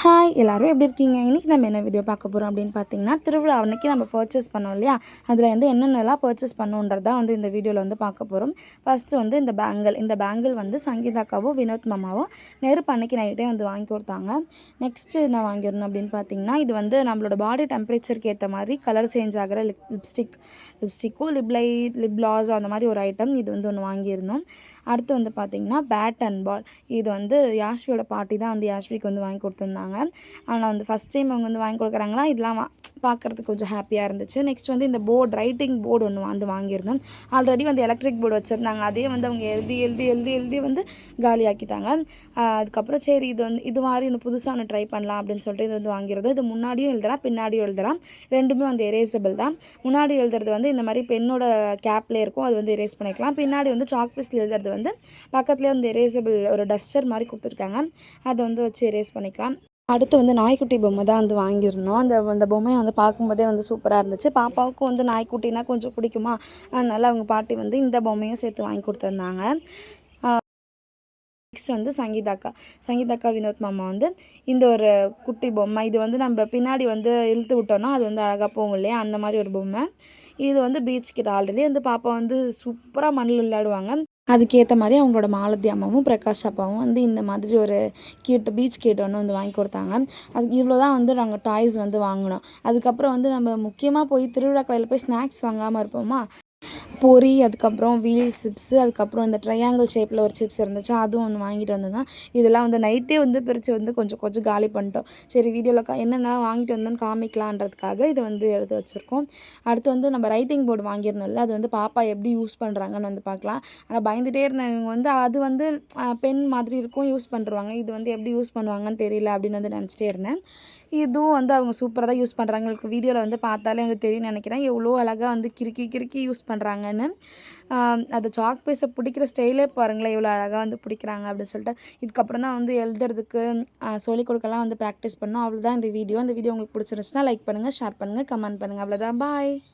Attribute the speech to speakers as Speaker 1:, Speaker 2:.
Speaker 1: Hi எல்லோரும் எப்படி இருக்கீங்க? இன்றைக்கி நம்ம என்ன வீடியோ பார்க்க போகிறோம் அப்படின்னு பார்த்தீங்கன்னா, திருவிழா அன்றைக்கி நம்ம பர்ச்சேஸ் பண்ணோம் இல்லையா, அதில் வந்து என்னென்னலாம் பர்ச்சேஸ் பண்ணோன்றதான் வந்து இந்த வீடியோவில் வந்து பார்க்க போகிறோம். ஃபஸ்ட்டு வந்து இந்த பேங்கிள் வந்து சங்கீதாக்காவும் வினோத் மாமாவும் நெருப்பு அன்றைக்கி நைட்டே வந்து வாங்கி கொடுத்தாங்க. நெக்ஸ்ட்டு என்ன வாங்கியிருந்தோம் அப்படின்னு பார்த்தீங்கன்னா, இது வந்து நம்மளோட பாடி டெம்பரேச்சருக்கு ஏற்ற மாதிரி கலர் சேஞ்ச் ஆகிற லிப்ஸ்டிக்கும் லிப் லாஸ் அந்த மாதிரி ஒரு ஐட்டம் இது வந்து ஒன்று வாங்கியிருந்தோம். அடுத்து வந்து பார்த்திங்கன்னா பேட் அண்ட் பால், இது வந்து யாஷ்வியோட பாட்டி தான் வந்து யாஷ்விக்கு வந்து வாங்கி கொடுத்துருந்தாங்க. ஆனால் வந்து ஃபஸ்ட் டைம் அவங்க வந்து வாங்கி கொடுக்குறாங்களா, இதெல்லாம் பார்க்குறதுக்கு கொஞ்சம் ஹாப்பியாக இருந்துச்சு. நெக்ஸ்ட் வந்து இந்த ரைட்டிங் போர்டு ஒன்று வந்து வாங்கியிருந்தோம். ஆல்ரெடி வந்து எலக்ட்ரிக் போர்டு வச்சுருந்தாங்க, அதே வந்து அவங்க எழுதி வந்து காலியாக்கிட்டாங்க. அதுக்கப்புறம் சரி இது மாதிரி இன்னும் புதுசாக ஒன்று ட்ரை பண்ணலாம் அப்படின்னு சொல்லிட்டு இது வந்து வாங்கிடுறது. இது முன்னாடியும் எழுதலாம் பின்னாடியும் எழுதலாம், ரெண்டுமே வந்து எரேசபிள் தான். முன்னாடி எழுதுறது வந்து இந்த மாதிரி பெண்ணோட கேப்லேயே இருக்கும், அது வந்து எரேஸ் பண்ணிக்கலாம். பின்னாடி வந்து சாக் பீஸில் எழுதுறது வந்து பக்கத்துலேயே வந்து எரேசபிள் ஒரு டஸ்டர் மாதிரி கொடுத்துருக்காங்க, அதை வந்து வச்சு எரேஸ் பண்ணிக்கலாம். அடுத்து வந்து நாய்க்குட்டி பொம்மை தான் வந்து வாங்கியிருந்தோம். அந்த பொம்மையை வந்து பார்க்கும்போதே வந்து சூப்பராக இருந்துச்சு. பாப்பாவுக்கும் வந்து நாய்க்குட்டினா கொஞ்சம் பிடிக்குமா, அதனால் அவங்க பாட்டி வந்து இந்த பொம்மையும் சேர்த்து வாங்கி கொடுத்துருந்தாங்க. நெக்ஸ்ட் வந்து சங்கீதாக்கா வினோத் மாமா வந்து இந்த ஒரு குட்டி பொம்மை, இது வந்து நம்ம பின்னாடி வந்து இழுத்து விட்டோன்னா அது வந்து அழகாக போகும் இல்லையா, அந்த மாதிரி ஒரு பொம்மை. இது வந்து பீச் கிட்ட ஆல்ரெடி வந்து பாப்பா வந்து சூப்பராக மண்ணில் விளையாடுவாங்க. அதுக்கேற்ற மாதிரி அவங்களோட மாலதி அம்மாவும் பிரகாஷ் அப்பாவும் வந்து இந்த மாதிரி ஒரு பீச் கிட் ஒன்று வந்து வாங்கி கொடுத்தாங்க. அது இவ்வளோ தான் வந்து நாங்கள் டாய்ஸ் வந்து வாங்கினோம். அதுக்கப்புறம் வந்து நம்ம முக்கியமாக போய் திருவிழா கடையில் போய் ஸ்நாக்ஸ் வாங்காமல் இருப்போமா, பொரி, அதுக்கப்புறம் வீல் சிப்ஸு, அதுக்கப்புறம் இந்த ட்ரையாங்கிள் ஷேப்பில் ஒரு சிப்ஸ் இருந்துச்சு, அதுவும் ஒன்று வாங்கிட்டு வந்தோம். இதெல்லாம் வந்து நைட்டே வந்து பிரித்து வந்து கொஞ்சம் கொஞ்சம் காலி பண்ணிட்டோம். சரி வீடியோவில் என்னென்னலாம் வாங்கிட்டு வந்தோன்னு காமிக்கலான்றதுக்காக இதை வந்து எடுத்து வச்சுருக்கோம். அடுத்து வந்து நம்ம ரைட்டிங் போர்டு வாங்கியிருந்தோம்ல, அது வந்து பாப்பா எப்படி யூஸ் பண்ணுறாங்கன்னு வந்து பார்க்கலாம். ஆனால் பயந்துகிட்டே இருந்தவங்க வந்து அது வந்து பென் மாதிரி இருக்கும், யூஸ் பண்ணுறாங்க. இது வந்து எப்படி யூஸ் பண்ணுவாங்கன்னு தெரியல அப்படின்னு வந்து நினச்சிட்டே இருந்தேன். இதுவும் வந்து அவங்க சூப்பராக தான் யூஸ் பண்ணுறாங்க. உங்களுக்கு வீடியோவில் வந்து பார்த்தாலே வந்து தெரியும்னு நினைக்கிறேன், எவ்வளோ அழகாக வந்து கிறுக்கி யூஸ் பண்ணுறாங்கன்னு. அது சாக் பீஸை பிடிக்கிற ஸ்டைலே பாருங்களேன், எவ்வளோ அழகாக வந்து பிடிக்கிறாங்க அப்படின்னு சொல்லிட்டு. இதுக்கப்புறம் தான் வந்து எழுதுறதுக்கு சொல்லிக் கொடுக்கலாம் வந்து ப்ராக்டிஸ் பண்ணோம். அவ்வளோதான் இந்த வீடியோ உங்களுக்கு பிடிச்சிருந்துச்சுன்னா லைக் பண்ணுங்கள், ஷேர் பண்ணுங்கள், கமெண்ட் பண்ணுங்கள். அவ்வளோதான், பாய்.